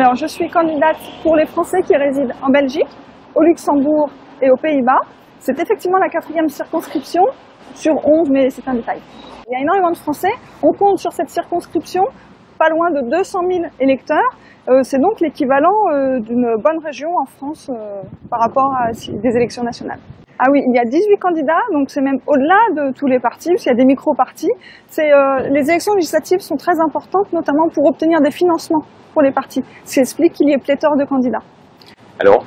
Alors, je suis candidate pour les Français qui résident en Belgique, au Luxembourg et aux Pays-Bas. C'est effectivement la 4e circonscription sur 11, mais c'est un détail. Il y a énormément de Français. On compte sur cette circonscription pas loin de 200 000 électeurs. C'est donc l'équivalent d'une bonne région en France par rapport à des élections nationales. Ah oui, il y a 18 candidats, donc c'est même au-delà de tous les partis, parce qu'il y a des micro-partis. Les élections législatives sont très importantes, notamment pour obtenir des financements pour les partis, ce qui explique qu'il y ait pléthore de candidats. Alors,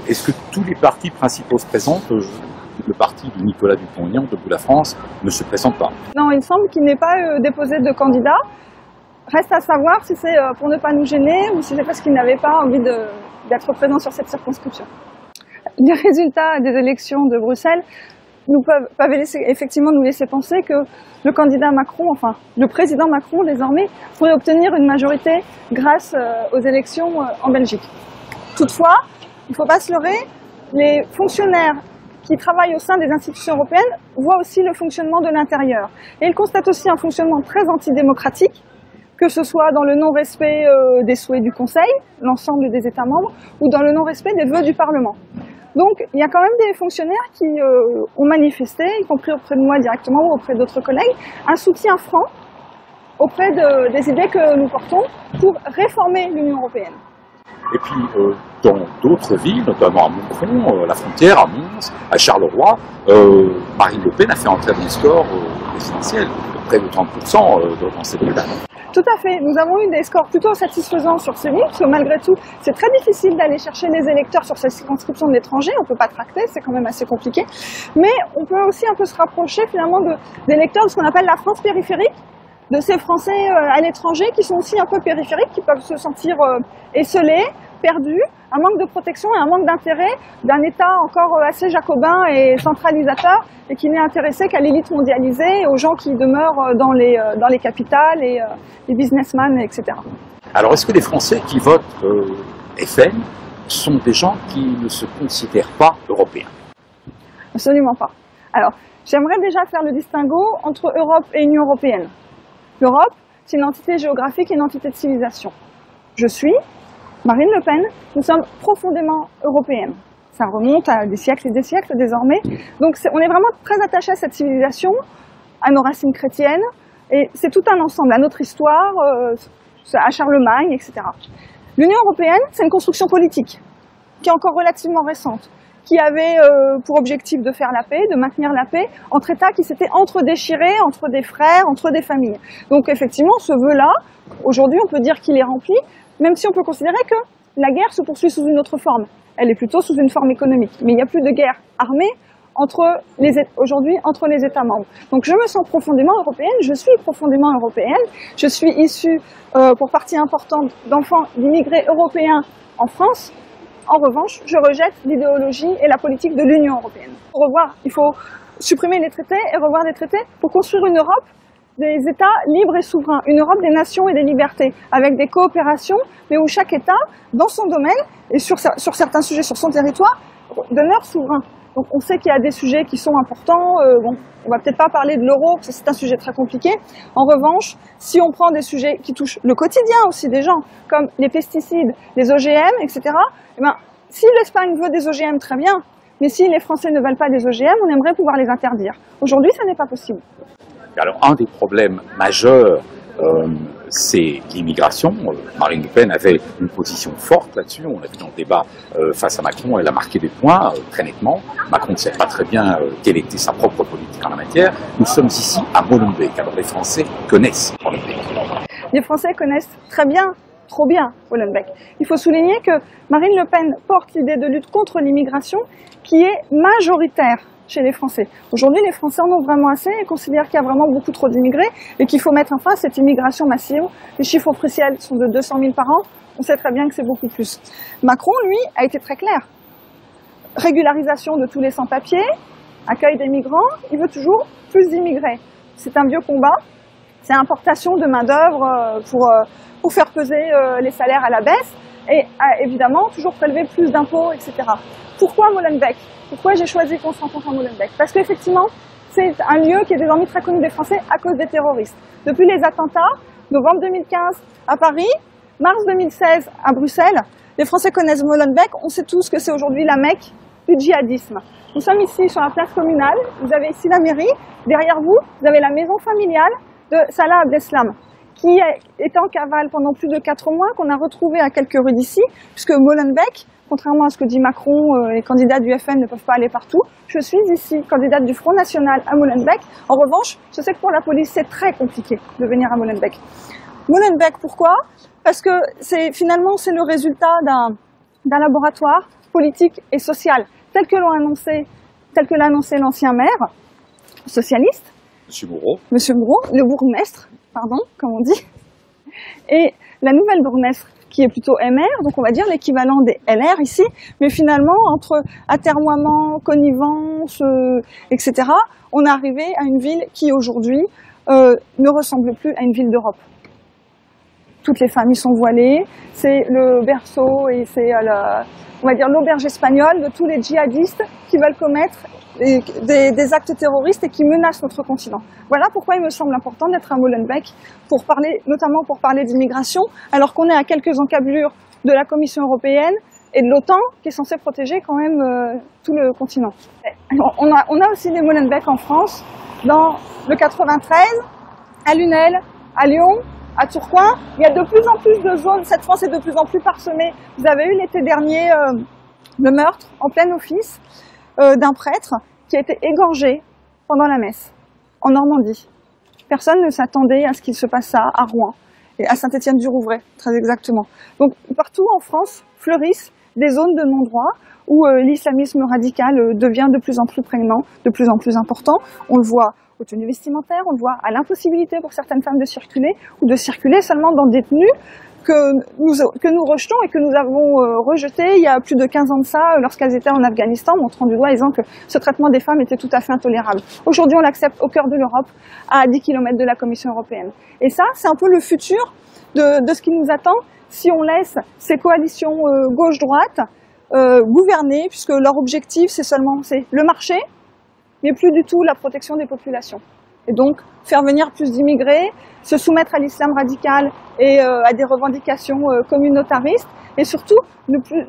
est-ce que tous les partis principaux se présentent? Le parti de Nicolas Dupont-Aignan, Debout la France, ne se présente pas. Non, il me semble qu'il n'est pas déposé de candidat. Reste à savoir si c'est pour ne pas nous gêner ou si c'est parce qu'il n'avait pas envie d'être présent sur cette circonscription. Les résultats des élections de Bruxelles peuvent effectivement nous laisser penser que le candidat Macron, enfin le président Macron désormais, pourrait obtenir une majorité grâce aux élections en Belgique. Toutefois, il ne faut pas se leurrer, les fonctionnaires qui travaillent au sein des institutions européennes voient aussi le fonctionnement de l'intérieur. Et ils constatent aussi un fonctionnement très antidémocratique, que ce soit dans le non-respect des souhaits du Conseil, l'ensemble des États membres, ou dans le non-respect des vœux du Parlement. Donc, il y a quand même des fonctionnaires qui ont manifesté, y compris auprès de moi directement ou auprès d'autres collègues, un soutien franc auprès des idées que nous portons pour réformer l'Union européenne. Et puis, dans d'autres villes, notamment à Montcron, la frontière, à Mons, à Charleroi, Marine Le Pen a fait entrer un score présidentiel de près de 30% dans cette ville. Tout à fait. Nous avons eu des scores plutôt satisfaisants sur ces villes, parce que malgré tout, c'est très difficile d'aller chercher les électeurs sur ces circonscriptions de l'étranger. On ne peut pas tracter, c'est quand même assez compliqué. Mais on peut aussi un peu se rapprocher finalement des électeurs de ce qu'on appelle la France périphérique, de ces Français à l'étranger qui sont aussi un peu périphériques, qui peuvent se sentir esseulés, perdus, un manque de protection et un manque d'intérêt d'un État encore assez jacobin et centralisateur et qui n'est intéressé qu'à l'élite mondialisée et aux gens qui demeurent dans les capitales et les businessmen, etc. Alors, est-ce que les Français qui votent FN sont des gens qui ne se considèrent pas européens? Absolument pas. Alors, j'aimerais déjà faire le distinguo entre Europe et Union européenne. L'Europe, c'est une entité géographique et une entité de civilisation. Je suis Marine Le Pen, nous sommes profondément européennes. Ça remonte à des siècles et des siècles désormais. Donc on est vraiment très attachés à cette civilisation, à nos racines chrétiennes, et c'est tout un ensemble, à notre histoire, à Charlemagne, etc. L'Union européenne, c'est une construction politique qui est encore relativement récente, qui avait pour objectif de faire la paix, de maintenir la paix entre États qui s'étaient entre-déchirés, entre des frères, entre des familles. Donc effectivement, ce vœu-là, aujourd'hui, on peut dire qu'il est rempli, même si on peut considérer que la guerre se poursuit sous une autre forme. Elle est plutôt sous une forme économique. Mais il n'y a plus de guerre armée aujourd'hui entre les États membres. Donc je me sens profondément européenne, je suis profondément européenne, je suis issue pour partie importante d'enfants d'immigrés européens en France. En revanche, je rejette l'idéologie et la politique de l'Union européenne. Il faut supprimer les traités et revoir des traités pour construire une Europe des États libres et souverains, une Europe des nations et des libertés, avec des coopérations, mais où chaque État, dans son domaine et sur certains sujets sur son territoire, demeure souverain. Donc on sait qu'il y a des sujets qui sont importants, on va peut-être pas parler de l'euro, parce que c'est un sujet très compliqué. En revanche, si on prend des sujets qui touchent le quotidien aussi des gens, comme les pesticides, les OGM, etc., eh ben, si l'Espagne veut des OGM, très bien, mais si les Français ne veulent pas des OGM, on aimerait pouvoir les interdire. Aujourd'hui, ça n'est pas possible. Alors, un des problèmes majeurs, c'est l'immigration. Marine Le Pen avait une position forte là-dessus. On l'a vu dans le débat face à Macron, elle a marqué des points très nettement. Macron ne sait pas très bien quelle était sa propre politique en la matière. Nous sommes ici à Molenbeek. Alors, les Français connaissent Molenbeek. Les Français connaissent très bien, trop bien Molenbeek. Il faut souligner que Marine Le Pen porte l'idée de lutte contre l'immigration qui est majoritaire chez les Français. Aujourd'hui, les Français en ont vraiment assez et considèrent qu'il y a vraiment beaucoup trop d'immigrés et qu'il faut mettre fin à cette immigration massive. Les chiffres officiels sont de 200 000 par an. On sait très bien que c'est beaucoup plus. Macron, lui, a été très clair. Régularisation de tous les sans-papiers, accueil des migrants, il veut toujours plus d'immigrés. C'est un vieux combat. C'est importation de main-d'œuvre pour faire peser les salaires à la baisse et évidemment toujours prélever plus d'impôts, etc. Pourquoi Molenbeek? Pourquoi j'ai choisi qu'on se rencontre à Molenbeek? Parce qu'effectivement, c'est un lieu qui est désormais très connu des Français à cause des terroristes. Depuis les attentats, novembre 2015 à Paris, Mars 2016 à Bruxelles, les Français connaissent Molenbeek, on sait tous que c'est aujourd'hui la Mecque du djihadisme. Nous sommes ici sur la place communale, vous avez ici la mairie, derrière vous, vous avez la maison familiale de Salah Abdeslam, qui était en cavale pendant plus de 4 mois, qu'on a retrouvé à quelques rues d'ici, puisque Molenbeek, contrairement à ce que dit Macron, les candidats du FN ne peuvent pas aller partout. Je suis ici, candidate du Front National à Molenbeek. En revanche, je sais que pour la police, c'est très compliqué de venir à Molenbeek. Molenbeek, pourquoi? Parce que finalement, c'est le résultat d'un laboratoire politique et social, tel que l'a annoncé l'ancien maire socialiste. Monsieur Moreau. Monsieur Moreau, le bourgmestre, pardon, comme on dit. Et la nouvelle bourgmestre, qui est plutôt MR, donc on va dire l'équivalent des LR ici, mais finalement, entre atermoiement, connivence, etc., on est arrivé à une ville qui aujourd'hui ne ressemble plus à une ville d'Europe. Toutes les familles sont voilées, c'est le berceau et c'est on va dire l'auberge espagnole de tous les djihadistes qui veulent commettre des actes terroristes et qui menacent notre continent. Voilà pourquoi il me semble important d'être à Molenbeek, notamment pour parler d'immigration, alors qu'on est à quelques encablures de la Commission européenne et de l'OTAN, qui est censée protéger quand même tout le continent. On a aussi des Molenbeek en France, dans le 93, à Lunel, à Lyon, à Tourcoing. Il y a de plus en plus de zones, cette France est de plus en plus parsemée. Vous avez eu l'été dernier le meurtre en plein office d'un prêtre qui a été égorgé pendant la messe en Normandie. Personne ne s'attendait à ce qu'il se passe à Rouen et à Saint-Étienne-du-Rouvray, très exactement. Donc partout en France fleurissent des zones de non-droit où l'islamisme radical devient de plus en plus prégnant, de plus en plus important. On le voit aux tenues vestimentaires, on le voit à l'impossibilité pour certaines femmes de circuler ou de circuler seulement dans des tenues que nous rejetons et que nous avons rejetées il y a plus de 15 ans de ça lorsqu'elles étaient en Afghanistan, montrant du doigt et disant que ce traitement des femmes était tout à fait intolérable. Aujourd'hui, on l'accepte au cœur de l'Europe, à 10 km de la Commission européenne. Et ça, c'est un peu le futur de ce qui nous attend si on laisse ces coalitions gauche-droite gouverner, puisque leur objectif, c'est le marché, mais plus du tout la protection des populations. Et donc, faire venir plus d'immigrés, se soumettre à l'islam radical et à des revendications communautaristes, et surtout ne plus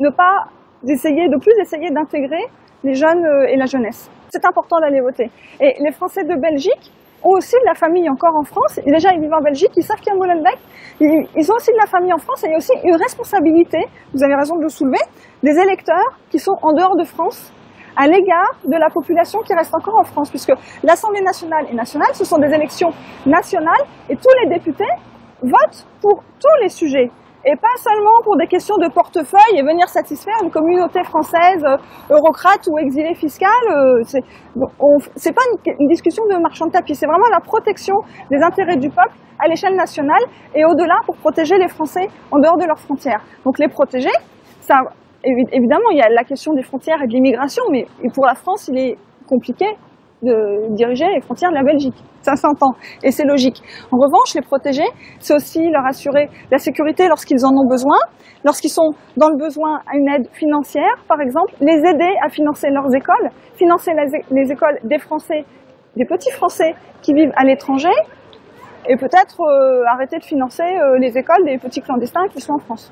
essayer d'intégrer les jeunes et la jeunesse. C'est important d'aller voter. Et les Français de Belgique ont aussi de la famille encore en France. Et déjà, ils vivent en Belgique, ils savent qu'il y a Molenbeek. Ils ont aussi de la famille en France et il y a aussi une responsabilité, vous avez raison de le soulever, des électeurs qui sont en dehors de France à l'égard de la population qui reste encore en France, puisque l'Assemblée nationale et nationale, ce sont des élections nationales et tous les députés votent pour tous les sujets et pas seulement pour des questions de portefeuille et venir satisfaire une communauté française eurocrate ou exilée fiscale. C'est pas une discussion de marchand de tapis, c'est vraiment la protection des intérêts du peuple à l'échelle nationale et au-delà pour protéger les Français en dehors de leurs frontières. Donc les protéger, ça... Évidemment, il y a la question des frontières et de l'immigration, mais pour la France, il est compliqué de diriger les frontières de la Belgique. Ça s'entend, et c'est logique. En revanche, les protéger, c'est aussi leur assurer la sécurité lorsqu'ils en ont besoin, lorsqu'ils sont dans le besoin à une aide financière, par exemple, les aider à financer leurs écoles, financer les écoles des Français, des petits Français qui vivent à l'étranger, et peut-être arrêter de financer les écoles des petits clandestins qui sont en France.